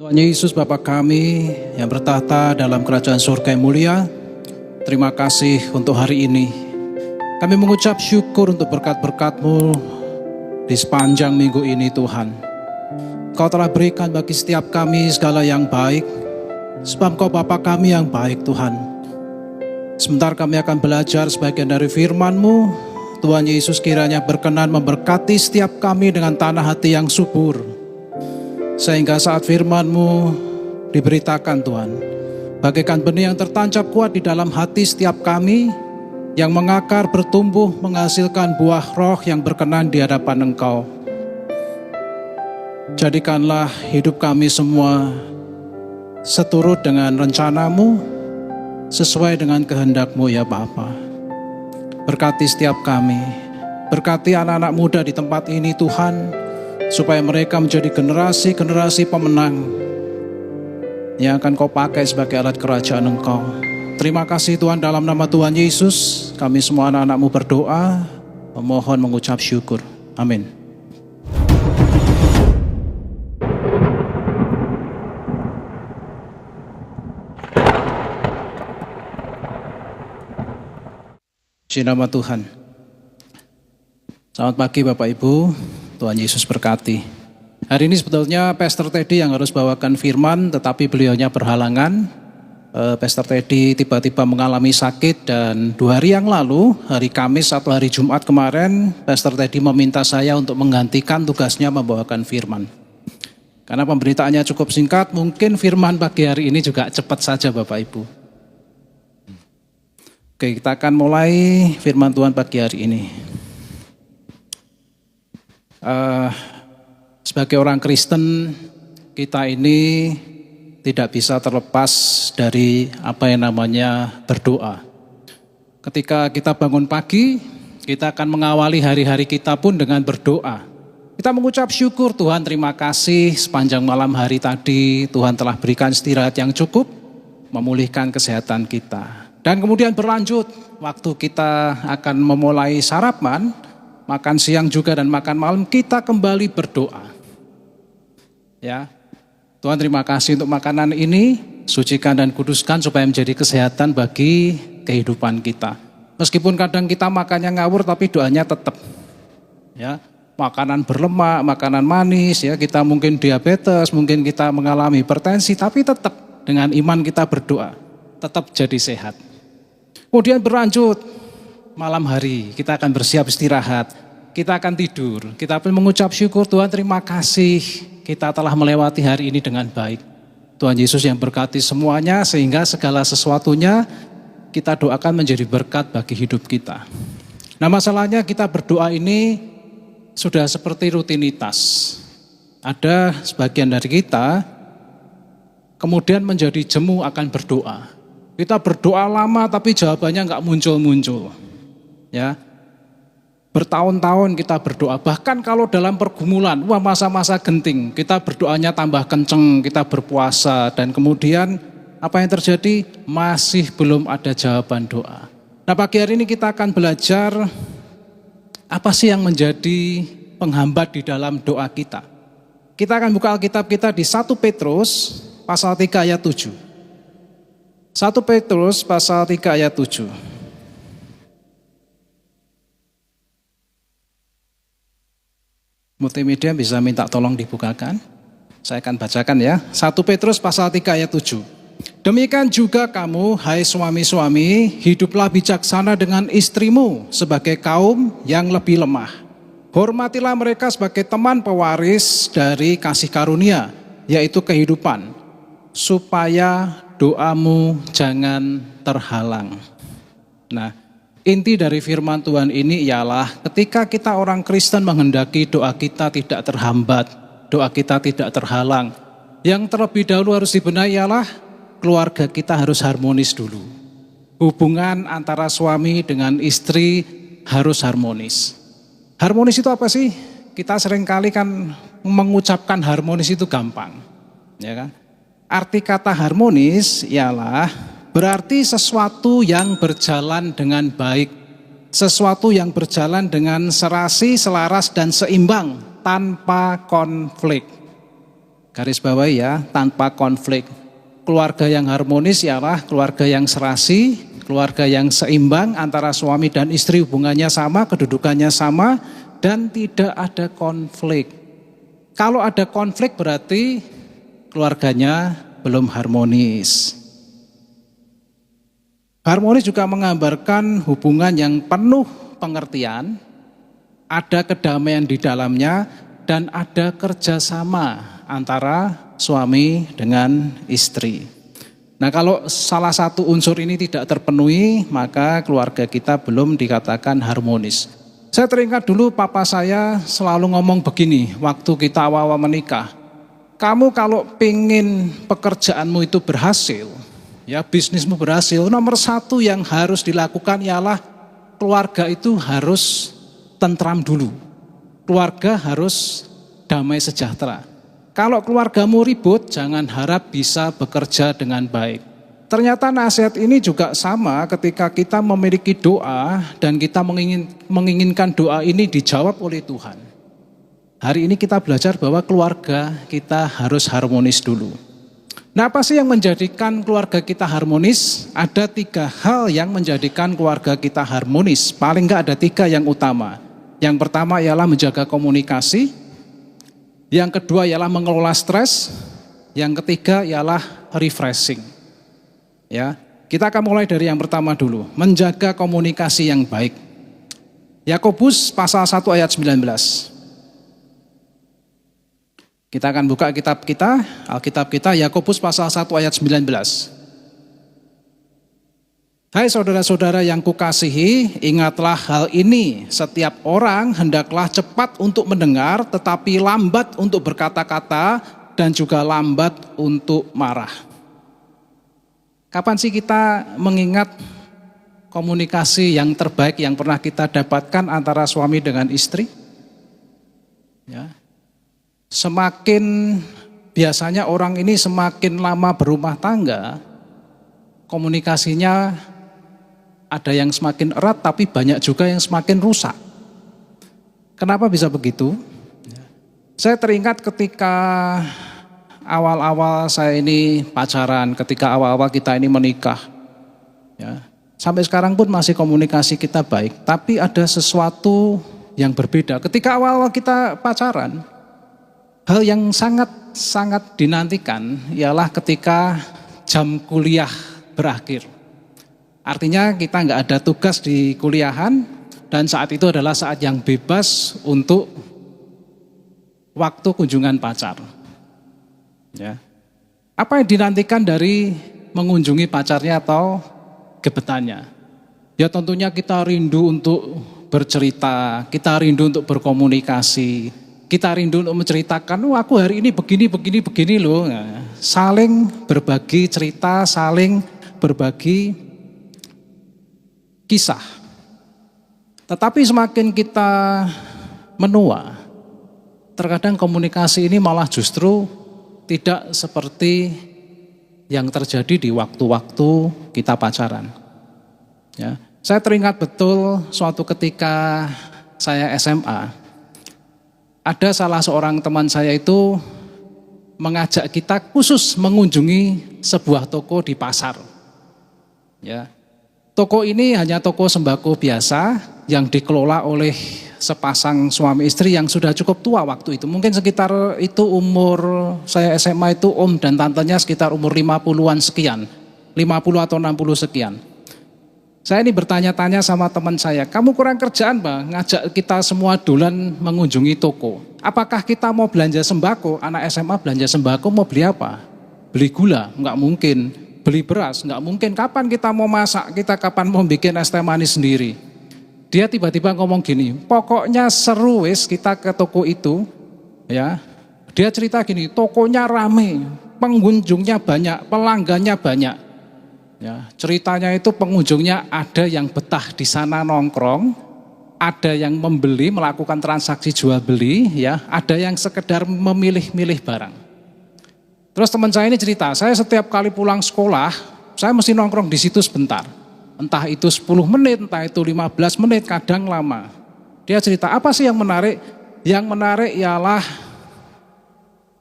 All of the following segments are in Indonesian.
Tuhan Yesus Bapa kami yang bertahta dalam kerajaan surga yang mulia, terima kasih untuk hari ini. Kami mengucap syukur untuk berkat-berkat-Mu di sepanjang minggu ini Tuhan. Kau telah berikan bagi setiap kami segala yang baik, sebab Kau Bapa kami yang baik Tuhan. Sebentar kami akan belajar sebagian dari firman-Mu. Tuhan Yesus kiranya berkenan memberkati setiap kami dengan tanah hati yang subur, sehingga saat firman-Mu diberitakan Tuhan, bagaikan benih yang tertancap kuat di dalam hati setiap kami, yang mengakar, bertumbuh, menghasilkan buah roh yang berkenan di hadapan Engkau. Jadikanlah hidup kami semua seturut dengan rencana-Mu, sesuai dengan kehendak-Mu ya Bapa. Berkati setiap kami, berkati anak-anak muda di tempat ini Tuhan, supaya mereka menjadi generasi-generasi pemenang yang akan Kau pakai sebagai alat kerajaan Engkau. Terima kasih Tuhan, dalam nama Tuhan Yesus, kami semua anak-anak-Mu berdoa, memohon mengucap syukur. Amin. Puji nama Tuhan. Selamat pagi Bapak Ibu, Tuhan Yesus berkati. Hari ini sebetulnya Pastor Teddy yang harus bawakan firman, tetapi beliaunya berhalangan. Pastor Teddy tiba-tiba mengalami sakit, dan 2 hari yang lalu, hari Kamis atau hari Jumat kemarin, Pastor Teddy meminta saya untuk menggantikan tugasnya membawakan firman. Karena pemberitaannya cukup singkat, mungkin firman pagi hari ini juga cepat saja Bapak Ibu. Oke, kita akan mulai firman Tuhan pagi hari ini. Sebagai orang Kristen, kita ini tidak bisa terlepas dari apa yang namanya berdoa. Ketika kita bangun pagi, kita akan mengawali hari-hari kita pun dengan berdoa. Kita mengucap syukur, Tuhan terima kasih sepanjang malam hari tadi Tuhan telah berikan istirahat yang cukup, memulihkan kesehatan kita. Dan kemudian berlanjut, waktu kita akan memulai sarapan, makan siang juga dan makan malam, kita kembali berdoa. Ya, Tuhan terima kasih untuk makanan ini, sucikan dan kuduskan supaya menjadi kesehatan bagi kehidupan kita. Meskipun kadang kita makannya ngawur, tapi doanya tetap. Ya, makanan berlemak, makanan manis, ya kita mungkin diabetes, mungkin kita mengalami hipertensi, tapi tetap dengan iman kita berdoa, tetap jadi sehat. Kemudian berlanjut, malam hari kita akan bersiap istirahat, kita akan tidur, kita pun mengucap syukur, Tuhan terima kasih kita telah melewati hari ini dengan baik. Tuhan Yesus yang berkati semuanya, sehingga segala sesuatunya kita doakan menjadi berkat bagi hidup kita. Nah, masalahnya kita berdoa ini sudah seperti rutinitas. Ada sebagian dari kita kemudian menjadi jemu akan berdoa. Kita berdoa lama tapi jawabannya nggak muncul-muncul. Ya, bertahun-tahun kita berdoa, bahkan kalau dalam pergumulan, masa-masa genting, kita berdoanya tambah kenceng, kita berpuasa, dan kemudian apa yang terjadi? Masih belum ada jawaban doa. Nah, pagi hari ini kita akan belajar apa sih yang menjadi penghambat di dalam doa kita. Kita akan buka Alkitab kita di 1 Petrus pasal 3 ayat 7. 1 Petrus pasal 3 ayat 7. Multimedia bisa minta tolong dibukakan. Saya akan bacakan ya. 1 Petrus pasal 3 ayat 7. Demikian juga kamu, hai suami-suami, hiduplah bijaksana dengan istrimu sebagai kaum yang lebih lemah. Hormatilah mereka sebagai teman pewaris dari kasih karunia, yaitu kehidupan, supaya doamu jangan terhalang. Nah, inti dari firman Tuhan ini ialah ketika kita orang Kristen menghendaki doa kita tidak terhambat, doa kita tidak terhalang, yang terlebih dahulu harus dibenahi ialah keluarga kita harus harmonis dulu. Hubungan antara suami dengan istri harus harmonis. Harmonis itu apa sih? Kita seringkali kan mengucapkan harmonis itu gampang, ya kan? Arti kata harmonis ialah berarti sesuatu yang berjalan dengan baik, sesuatu yang berjalan dengan serasi, selaras, dan seimbang tanpa konflik. Garis bawahi ya, tanpa konflik. Keluarga yang harmonis ialah keluarga yang serasi, keluarga yang seimbang antara suami dan istri, hubungannya sama, kedudukannya sama, dan tidak ada konflik. Kalau ada konflik berarti keluarganya belum harmonis. Harmonis juga menggambarkan hubungan yang penuh pengertian, ada kedamaian di dalamnya, dan ada kerjasama antara suami dengan istri. Nah, kalau salah satu unsur ini tidak terpenuhi, maka keluarga kita belum dikatakan harmonis. Saya teringat dulu papa saya selalu ngomong begini, waktu kita awal-awal menikah. Kamu kalau pengen pekerjaanmu itu berhasil, ya bisnismu berhasil, nomor satu yang harus dilakukan ialah keluarga itu harus tentram dulu. Keluarga harus damai sejahtera. Kalau keluargamu ribut, jangan harap bisa bekerja dengan baik. Ternyata nasihat ini juga sama ketika kita memiliki doa dan kita menginginkan doa ini dijawab oleh Tuhan. Hari ini kita belajar bahwa keluarga kita harus harmonis dulu. Nah, apa sih yang menjadikan keluarga kita harmonis? Ada 3 hal yang menjadikan keluarga kita harmonis. Paling enggak ada 3 yang utama. Yang pertama ialah menjaga komunikasi. Yang kedua ialah mengelola stres. Yang ketiga ialah refreshing. Ya, kita akan mulai dari yang pertama dulu, menjaga komunikasi yang baik. Yakobus pasal 1 ayat 19. Kita akan buka kitab kita, Alkitab kita, Yakobus pasal 1 ayat 19. Hai saudara-saudara yang kukasihi, ingatlah hal ini, setiap orang hendaklah cepat untuk mendengar, tetapi lambat untuk berkata-kata, dan juga lambat untuk marah. Kapan sih kita mengingat komunikasi yang terbaik yang pernah kita dapatkan antara suami dengan istri? Ya. Semakin biasanya orang ini semakin lama berumah tangga, komunikasinya ada yang semakin erat tapi banyak juga yang semakin rusak. Kenapa bisa begitu? Saya teringat ketika awal-awal saya ini pacaran, ketika awal-awal kita ini menikah, ya, sampai sekarang pun masih komunikasi kita baik, tapi ada sesuatu yang berbeda. Ketika awal-awal kita pacaran, hal yang sangat dinantikan ialah ketika jam kuliah berakhir. Artinya kita nggak ada tugas di kuliahan dan saat itu adalah saat yang bebas untuk waktu kunjungan pacar. Ya. Apa yang dinantikan dari mengunjungi pacarnya atau gebetannya? Ya tentunya kita rindu untuk bercerita, kita rindu untuk berkomunikasi, kita rindu untuk menceritakan, aku hari ini begini loh. Nah, saling berbagi cerita, saling berbagi kisah. Tetapi semakin kita menua, terkadang komunikasi ini malah justru tidak seperti yang terjadi di waktu-waktu kita pacaran. Ya, saya teringat betul suatu ketika saya SMA, ada salah seorang teman saya itu mengajak kita khusus mengunjungi sebuah toko di pasar. Ya, toko ini hanya toko sembako biasa yang dikelola oleh sepasang suami istri yang sudah cukup tua waktu itu. Mungkin sekitar itu umur saya SMA itu om dan tantenya sekitar umur 50-an sekian. 50 atau 60 sekian. Saya ini bertanya-tanya sama teman saya, kamu kurang kerjaan Bang, ngajak kita semua dolan mengunjungi toko. Apakah kita mau belanja sembako? Anak SMA belanja sembako mau beli apa? Beli gula? Enggak mungkin. Beli beras? Enggak mungkin. Kapan kita mau masak? Kita kapan mau bikin es teh manis sendiri? Dia tiba-tiba ngomong gini, pokoknya seru wis kita ke toko itu, ya. Dia cerita gini, tokonya rame, pengunjungnya banyak, pelanggannya banyak. Ya, ceritanya itu pengunjungnya ada yang betah di sana nongkrong, ada yang membeli, melakukan transaksi jual beli, ya, ada yang sekedar memilih-milih barang. Terus teman saya ini cerita, saya setiap kali pulang sekolah, saya mesti nongkrong di situ sebentar. Entah itu 10 menit, entah itu 15 menit, kadang lama. Dia cerita, apa sih yang menarik? Yang menarik ialah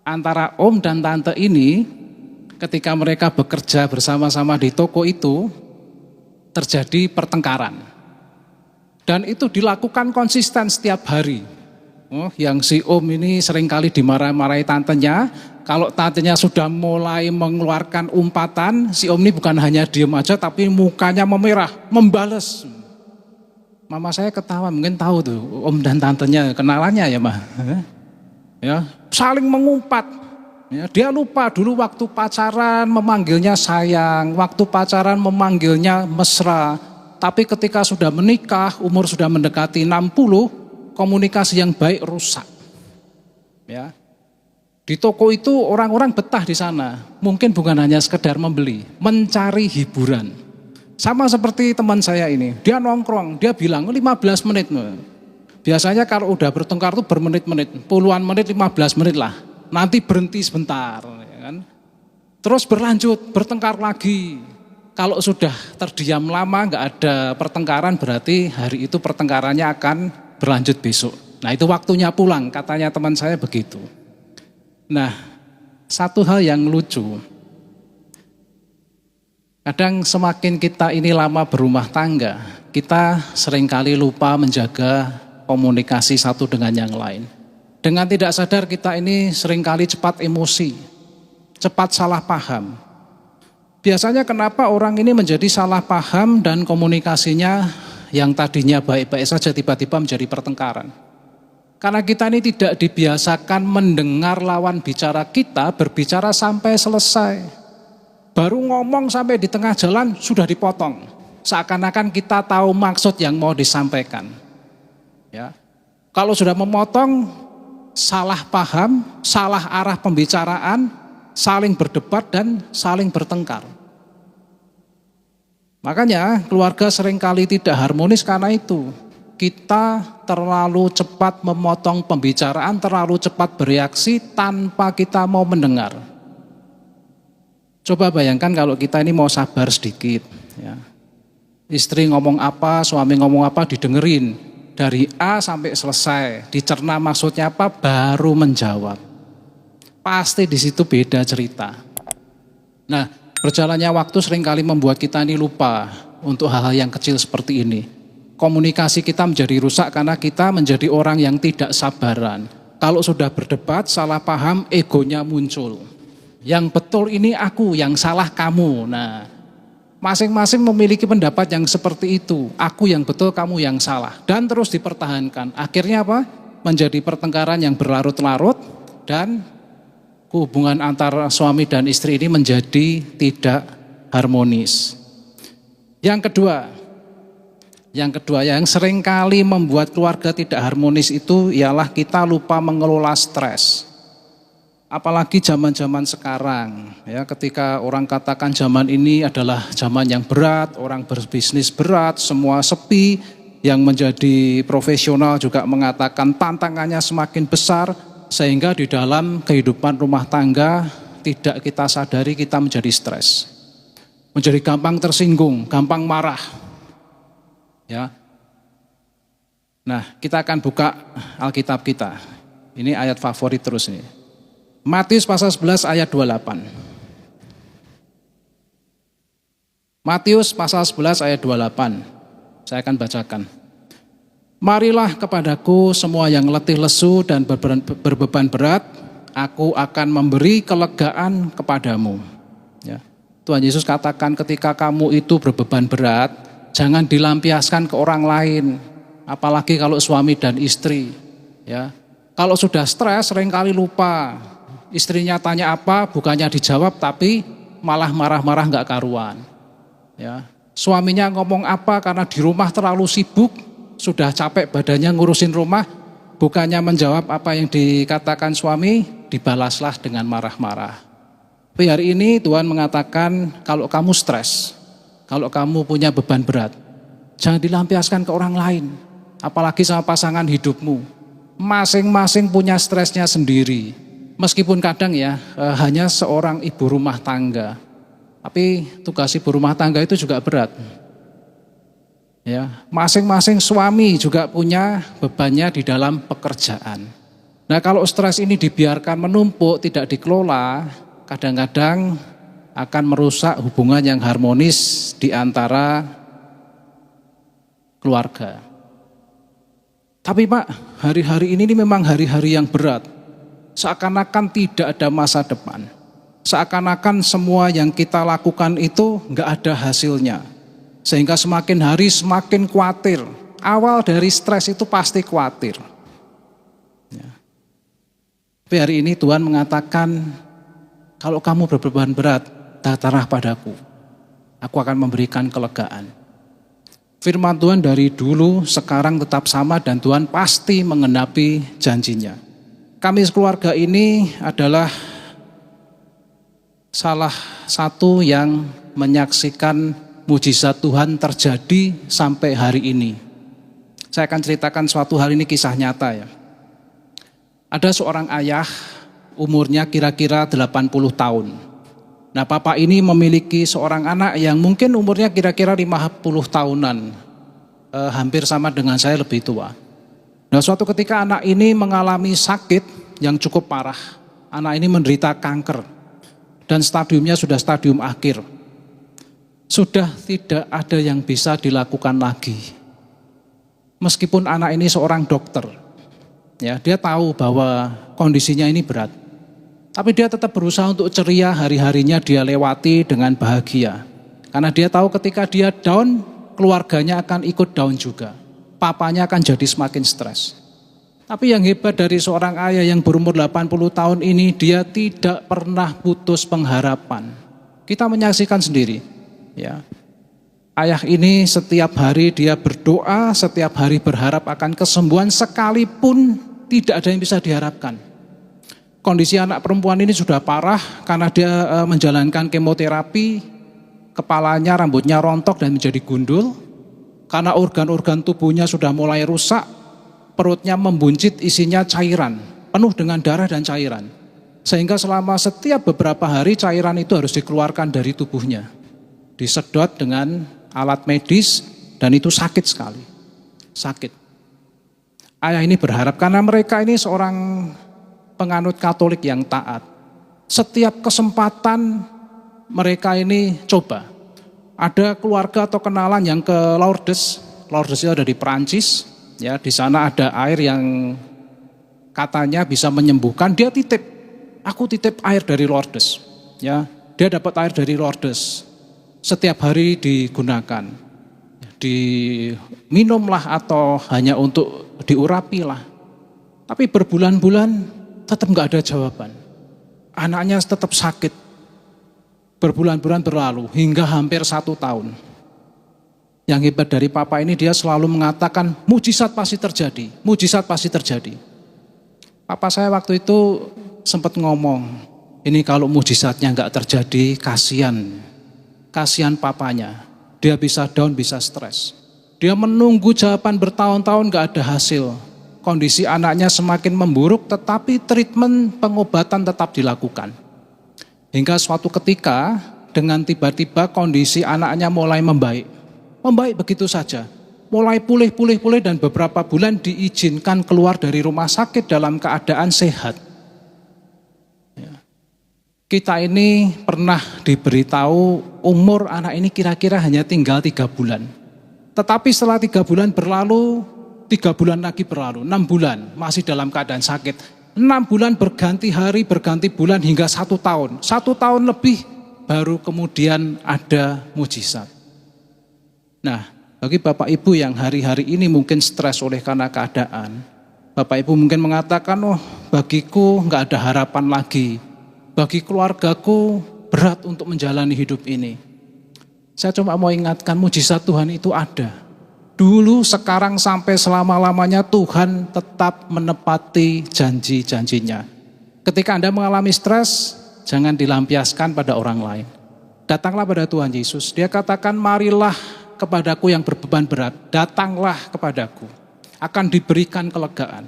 Antara om dan tante ini ketika mereka bekerja bersama-sama di toko itu terjadi pertengkaran. Dan itu dilakukan konsisten setiap hari. Oh, yang si om ini seringkali dimarah-marahi tantenya. Kalau tantenya sudah mulai mengeluarkan umpatan, si om ini bukan hanya diem aja tapi mukanya memerah, membales. Mama saya ketawa, mungkin tahu tuh om dan tantenya, kenalannya ya mah. Ya, saling mengumpat. Ya, dia lupa dulu waktu pacaran memanggilnya sayang, waktu pacaran memanggilnya mesra. Tapi ketika sudah menikah, umur sudah mendekati 60, komunikasi yang baik rusak. Ya. Di toko itu orang-orang betah di sana. Mungkin bukan hanya sekedar membeli, mencari hiburan. Sama seperti teman saya ini, dia nongkrong, dia bilang 15 menit. Biasanya kalau udah bertengkar tuh bermenit-menit, puluhan menit, 15 menit lah. Nanti berhenti sebentar, ya kan? Terus berlanjut, bertengkar lagi. Kalau sudah terdiam lama, nggak ada pertengkaran, berarti hari itu pertengkarannya akan berlanjut besok. Nah itu waktunya pulang, katanya teman saya begitu. Nah, satu hal yang lucu, kadang semakin kita ini lama berumah tangga, kita seringkali lupa menjaga komunikasi satu dengan yang lain. Dengan tidak sadar kita ini seringkali cepat emosi, cepat salah paham. Biasanya kenapa orang ini menjadi salah paham dan komunikasinya yang tadinya baik-baik saja tiba-tiba menjadi pertengkaran. Karena kita ini tidak dibiasakan mendengar lawan bicara kita berbicara sampai selesai. Baru ngomong sampai di tengah jalan sudah dipotong. Seakan-akan kita tahu maksud yang mau disampaikan. Ya. Kalau sudah memotong, salah paham, salah arah pembicaraan, saling berdebat dan saling bertengkar. Makanya keluarga seringkali tidak harmonis karena itu. Kita terlalu cepat memotong pembicaraan, terlalu cepat bereaksi tanpa kita mau mendengar. Coba bayangkan kalau kita ini mau sabar sedikit. Ya. Istri ngomong apa, suami ngomong apa, didengerin. Dari A sampai selesai, dicerna maksudnya apa, baru menjawab. Pasti di situ beda cerita. Nah, berjalannya waktu seringkali membuat kita ini lupa untuk hal-hal yang kecil seperti ini. Komunikasi kita menjadi rusak karena kita menjadi orang yang tidak sabaran. Kalau sudah berdebat, salah paham, egonya muncul. Yang betul ini aku, yang salah kamu. Nah, masing-masing memiliki pendapat yang seperti itu. Aku yang betul, kamu yang salah. Dan terus dipertahankan. Akhirnya apa? Menjadi pertengkaran yang berlarut-larut dan hubungan antara suami dan istri ini menjadi tidak harmonis. Yang kedua yang seringkali membuat keluarga tidak harmonis itu ialah kita lupa mengelola stres. Apalagi zaman-zaman sekarang, ya, ketika orang katakan zaman ini adalah zaman yang berat, orang berbisnis berat, semua sepi, yang menjadi profesional juga mengatakan tantangannya semakin besar, sehingga di dalam kehidupan rumah tangga tidak kita sadari kita menjadi stres. Menjadi gampang tersinggung, gampang marah. Ya. Nah, kita akan buka Alkitab kita. Ini ayat favorit terus ini. Matius pasal 11 ayat 28. Matius pasal 11 ayat 28. Saya akan bacakan. Marilah kepadaku semua yang letih lesu dan berbeban berat, aku akan memberi kelegaan kepadamu. Ya. Tuhan Yesus katakan ketika kamu itu berbeban berat, jangan dilampiaskan ke orang lain, apalagi kalau suami dan istri. Ya, kalau sudah stres seringkali lupa. Istrinya tanya apa, bukannya dijawab, tapi malah marah-marah nggak karuan. Ya, suaminya ngomong apa karena di rumah terlalu sibuk, sudah capek badannya ngurusin rumah, bukannya menjawab apa yang dikatakan suami, dibalaslah dengan marah-marah. Tapi hari ini Tuhan mengatakan kalau kamu stres, kalau kamu punya beban berat, jangan dilampiaskan ke orang lain, apalagi sama pasangan hidupmu. Masing-masing punya stresnya sendiri. Meskipun kadang ya hanya seorang ibu rumah tangga, tapi tugas ibu rumah tangga itu juga berat. Ya, masing-masing suami juga punya bebannya di dalam pekerjaan. Nah, kalau stres ini dibiarkan menumpuk, tidak dikelola, kadang-kadang akan merusak hubungan yang harmonis di antara keluarga. Tapi Pak, hari-hari ini memang hari-hari yang berat. Seakan-akan tidak ada masa depan. Seakan-akan semua yang kita lakukan itu nggak ada hasilnya. Sehingga semakin hari semakin khawatir. Awal dari stres itu pasti khawatir. Ya. Tapi hari ini Tuhan mengatakan, kalau kamu berbeban berat, datanglah padaku. Aku akan memberikan kelegaan. Firman Tuhan dari dulu, sekarang tetap sama dan Tuhan pasti mengenapi janjinya. Kami keluarga ini adalah salah satu yang menyaksikan mujizat Tuhan terjadi sampai hari ini. Saya akan ceritakan suatu hal ini kisah nyata ya. Ada seorang ayah, umurnya kira-kira 80 tahun. Nah, papa ini memiliki seorang anak yang mungkin umurnya kira-kira 50 tahunan, hampir sama dengan saya, lebih tua. Nah, suatu ketika anak ini mengalami sakit yang cukup parah. Anak ini menderita kanker dan stadiumnya sudah stadium akhir. Sudah tidak ada yang bisa dilakukan lagi. Meskipun anak ini seorang dokter, ya, dia tahu bahwa kondisinya ini berat. Tapi dia tetap berusaha untuk ceria, hari-harinya dia lewati dengan bahagia. Karena dia tahu ketika dia down, keluarganya akan ikut down juga. Papanya akan jadi semakin stres. Tapi yang hebat dari seorang ayah yang berumur 80 tahun ini, dia tidak pernah putus pengharapan. Kita menyaksikan sendiri. Ya. Ayah ini setiap hari dia berdoa, setiap hari berharap akan kesembuhan, sekalipun tidak ada yang bisa diharapkan. Kondisi anak perempuan ini sudah parah karena dia menjalankan kemoterapi, kepalanya, rambutnya rontok dan menjadi gundul. Karena organ-organ tubuhnya sudah mulai rusak, perutnya membuncit, isinya cairan, penuh dengan darah dan cairan. Sehingga selama setiap beberapa hari cairan itu harus dikeluarkan dari tubuhnya. Disedot dengan alat medis dan itu sakit sekali. Sakit. Ayah ini berharap karena mereka ini seorang penganut Katolik yang taat. Setiap kesempatan mereka ini coba. Ada keluarga atau kenalan yang ke Lourdes. Lourdes itu ada di Perancis. Ya, di sana ada air yang katanya bisa menyembuhkan. Dia titip. Aku titip air dari Lourdes. Ya, dia dapat air dari Lourdes. Setiap hari digunakan. Diminumlah atau hanya untuk diurapilah. Tapi berbulan-bulan tetap nggak ada jawaban. Anaknya tetap sakit. Berbulan-bulan berlalu hingga hampir 1 tahun. Yang hebat dari papa ini, dia selalu mengatakan mujizat pasti terjadi, mujizat pasti terjadi. Papa saya waktu itu sempat ngomong, ini kalau mujizatnya nggak terjadi, kasihan papanya. Dia bisa down, bisa stres. Dia menunggu jawaban bertahun-tahun nggak ada hasil. Kondisi anaknya semakin memburuk, tetapi treatment pengobatan tetap dilakukan. Hingga suatu ketika, dengan tiba-tiba kondisi anaknya mulai membaik. Membaik begitu saja. Mulai pulih dan beberapa bulan diizinkan keluar dari rumah sakit dalam keadaan sehat. Ya. Kita ini pernah diberitahu umur anak ini kira-kira hanya tinggal 3 bulan. Tetapi setelah 3 bulan berlalu, 3 bulan lagi berlalu, 6 bulan masih dalam keadaan sakit. 6 bulan berganti hari, berganti bulan hingga 1 tahun. 1 tahun lebih baru kemudian ada mujizat. Nah, bagi Bapak Ibu yang hari-hari ini mungkin stres oleh karena keadaan, Bapak Ibu mungkin mengatakan, oh bagiku nggak ada harapan lagi. Bagi keluargaku berat untuk menjalani hidup ini. Saya cuma mau ingatkan mujizat Tuhan itu ada. Dulu, sekarang, sampai selama-lamanya Tuhan tetap menepati janji-janjinya. Ketika Anda mengalami stres, jangan dilampiaskan pada orang lain. Datanglah pada Tuhan Yesus. Dia katakan, marilah kepadaku yang berbeban berat. Datanglah kepadaku. Akan diberikan kelegaan.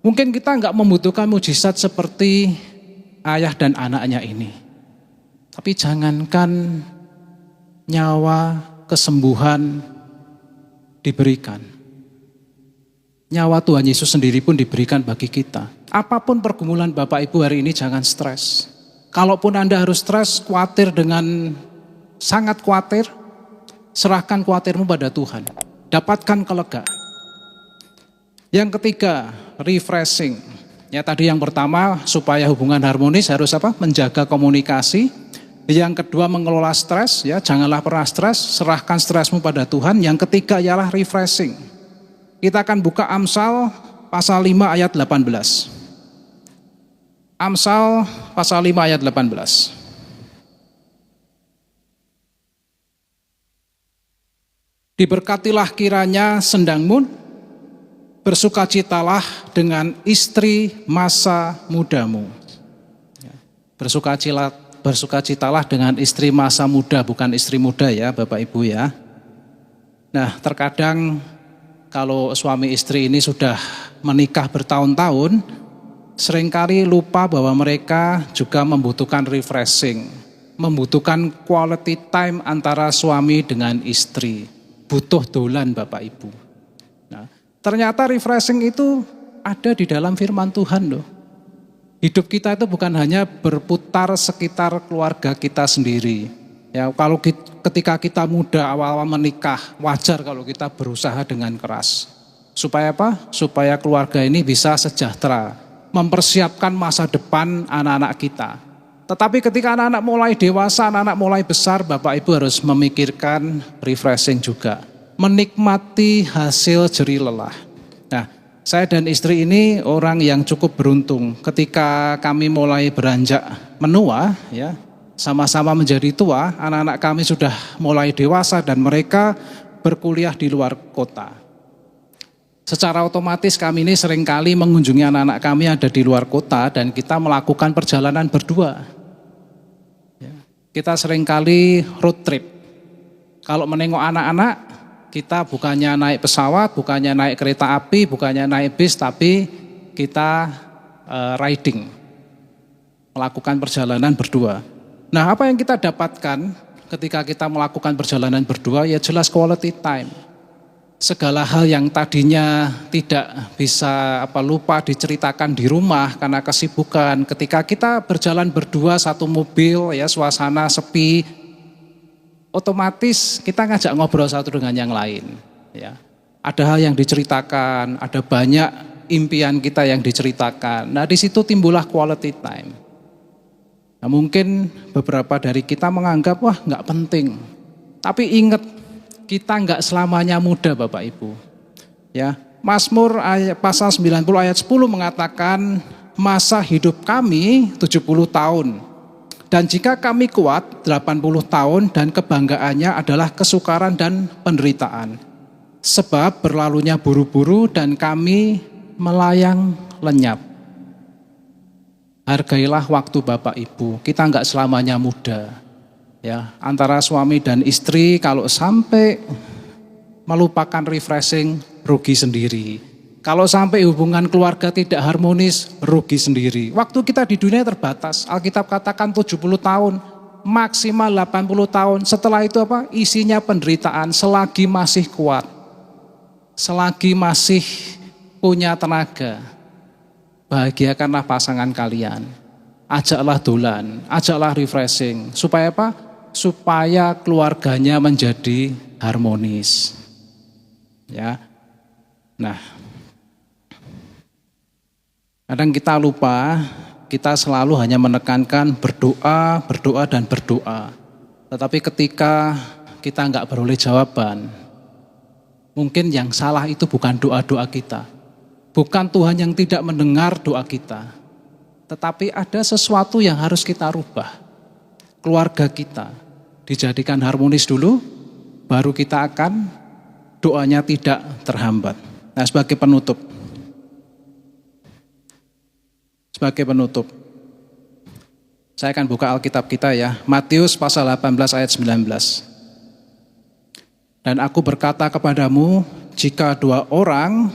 Mungkin kita nggak membutuhkan mujizat seperti ayah dan anaknya ini. Tapi jangankan nyawa, kesembuhan diberikan. Nyawa Tuhan Yesus sendiri pun diberikan bagi kita. Apapun pergumulan Bapak Ibu hari ini jangan stres. Kalaupun Anda harus stres, khawatir dengan sangat khawatir, serahkan khawatirmu pada Tuhan. Dapatkan kelegaan. Yang ketiga, refreshing. Ya tadi yang pertama supaya hubungan harmonis harus apa? Menjaga komunikasi. Yang kedua mengelola stres, ya janganlah pernah stres, serahkan stresmu pada Tuhan. Yang ketiga ialah refreshing. Kita akan buka Amsal pasal 5 ayat 18. Amsal pasal 5 ayat 18. Diberkatilah kiranya sendangmu, bersukacitalah dengan istri masa mudamu. Bersukacitalah dengan istri masa muda, bukan istri muda ya Bapak Ibu ya. Nah terkadang kalau suami istri ini sudah menikah bertahun-tahun, seringkali lupa bahwa mereka juga membutuhkan refreshing, membutuhkan quality time antara suami dengan istri, butuh dolan Bapak Ibu. Nah, ternyata refreshing itu ada di dalam firman Tuhan loh. Hidup kita itu bukan hanya berputar sekitar keluarga kita sendiri. Ya, kalau ketika kita muda awal-awal menikah, wajar kalau kita berusaha dengan keras. Supaya apa? Supaya keluarga ini bisa sejahtera, mempersiapkan masa depan anak-anak kita. Tetapi ketika anak-anak mulai dewasa, anak-anak mulai besar, Bapak Ibu harus memikirkan refreshing juga. Menikmati hasil jerih lelah. Nah, saya dan istri ini orang yang cukup beruntung. Ketika kami mulai beranjak menua, ya, sama-sama menjadi tua, anak-anak kami sudah mulai dewasa dan mereka berkuliah di luar kota. Secara otomatis kami ini seringkali mengunjungi anak-anak kami ada di luar kota dan kita melakukan perjalanan berdua. Kita seringkali road trip. Kalau menengok anak-anak, kita bukannya naik pesawat, bukannya naik kereta api, bukannya naik bis, tapi kita riding. Melakukan perjalanan berdua. Nah apa yang kita dapatkan ketika kita melakukan perjalanan berdua, ya jelas quality time. Segala hal yang tadinya tidak bisa lupa diceritakan di rumah karena kesibukan. Ketika kita berjalan berdua satu mobil, ya suasana sepi, otomatis kita ngajak ngobrol satu dengan yang lain. Ya, ada hal yang diceritakan, ada banyak impian kita yang diceritakan. Nah di situ timbullah quality time. Nah, mungkin beberapa dari kita menganggap wah nggak penting, tapi ingat. Kita enggak selamanya muda Bapak Ibu. Ya, Mazmur pasal 90 ayat 10 mengatakan masa hidup kami 70 tahun. Dan jika kami kuat 80 tahun dan kebanggaannya adalah kesukaran dan penderitaan. Sebab berlalunya buru-buru dan kami melayang lenyap. Hargailah waktu Bapak Ibu. Kita enggak selamanya muda. Ya, antara suami dan istri kalau sampai melupakan refreshing, rugi sendiri. Kalau sampai hubungan keluarga tidak harmonis, rugi sendiri. Waktu kita di dunia terbatas. Alkitab katakan 70 tahun, maksimal 80 tahun. Setelah itu apa? Isinya penderitaan selagi masih kuat. Selagi masih punya tenaga. Bahagiakanlah pasangan kalian. Ajaklah dolan, ajaklah refreshing. Supaya apa? Supaya keluarganya menjadi harmonis. Ya. Nah. Kadang kita lupa, kita selalu hanya menekankan berdoa, berdoa dan berdoa. Tetapi ketika kita enggak beroleh jawaban, mungkin yang salah itu bukan doa-doa kita. Bukan Tuhan yang tidak mendengar doa kita. Tetapi ada sesuatu yang harus kita rubah. Keluarga kita dijadikan harmonis dulu, baru kita akan doanya tidak terhambat. Nah sebagai penutup, saya akan buka Alkitab kita ya, Matius pasal 18 ayat 19. Dan aku berkata kepadamu, jika dua orang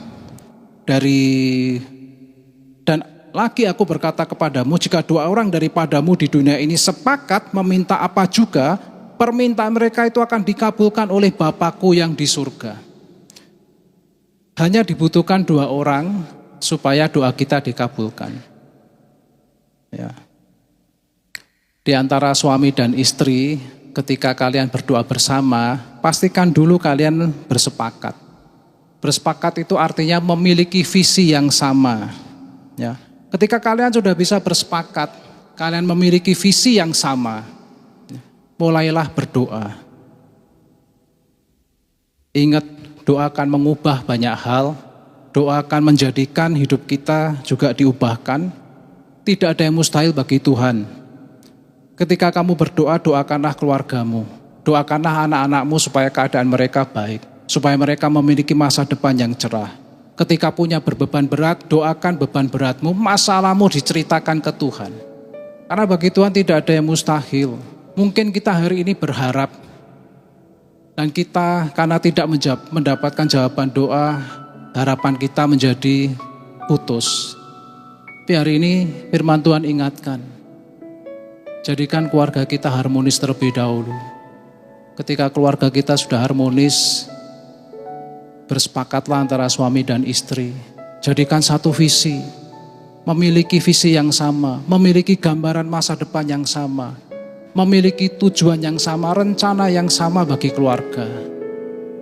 lagi aku berkata kepadamu, jika dua orang daripadamu di dunia ini sepakat meminta apa juga, permintaan mereka itu akan dikabulkan oleh Bapakku yang di surga. Hanya dibutuhkan 2 orang supaya doa kita dikabulkan. Ya. Di antara suami dan istri, ketika kalian berdoa bersama, pastikan dulu kalian bersepakat. Bersepakat itu artinya memiliki visi yang sama. Ya. Ketika kalian sudah bisa bersepakat, kalian memiliki visi yang sama, mulailah berdoa. Ingat, doa akan mengubah banyak hal, doa akan menjadikan hidup kita juga diubahkan. Tidak ada yang mustahil bagi Tuhan. Ketika kamu berdoa, doakanlah keluargamu, doakanlah anak-anakmu supaya keadaan mereka baik, supaya mereka memiliki masa depan yang cerah. Ketika punya berbeban berat, doakan beban beratmu, masalahmu diceritakan ke Tuhan. Karena bagi Tuhan tidak ada yang mustahil. Mungkin kita hari ini berharap, dan kita karena tidak mendapatkan jawaban doa, harapan kita menjadi putus. Tapi hari ini firman Tuhan ingatkan, jadikan keluarga kita harmonis terlebih dahulu. Ketika keluarga kita sudah harmonis, bersepakatlah antara suami dan istri. Jadikan satu visi, memiliki visi yang sama, memiliki gambaran masa depan yang sama, memiliki tujuan yang sama, rencana yang sama bagi keluarga,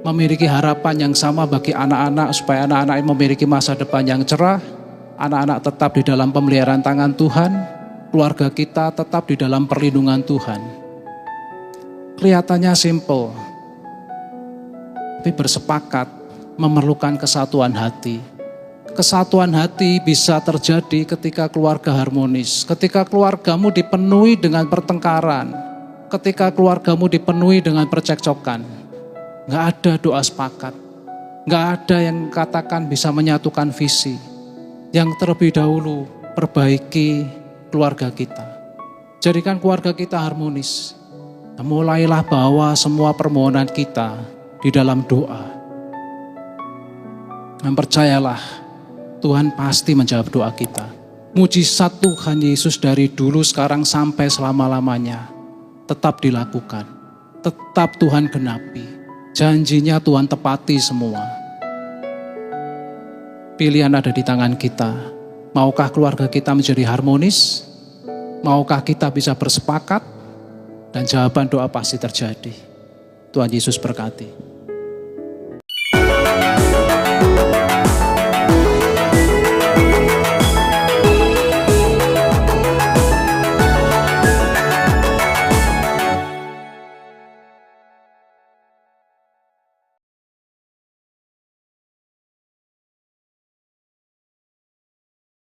memiliki harapan yang sama bagi anak-anak supaya anak-anak memiliki masa depan yang cerah, anak-anak tetap di dalam pemeliharaan tangan Tuhan, keluarga kita tetap di dalam perlindungan Tuhan. Kelihatannya simple, tapi bersepakat memerlukan kesatuan hati. Kesatuan hati bisa terjadi ketika keluarga harmonis, ketika keluargamu dipenuhi dengan pertengkaran, ketika keluargamu dipenuhi dengan percekcokan. Gak ada doa sepakat, gak ada yang katakan bisa menyatukan visi. Yang terlebih dahulu perbaiki keluarga kita. Jadikan keluarga kita harmonis. Mulailah bawa semua permohonan kita di dalam doa. Dan percayalah, Tuhan pasti menjawab doa kita. Mujizat Tuhan Yesus dari dulu, sekarang, sampai selama-lamanya tetap dilakukan. Tetap Tuhan genapi. Janjinya Tuhan tepati semua. Pilihan ada di tangan kita. Maukah keluarga kita menjadi harmonis? Maukah kita bisa bersepakat? Dan jawaban doa pasti terjadi. Tuhan Yesus berkati.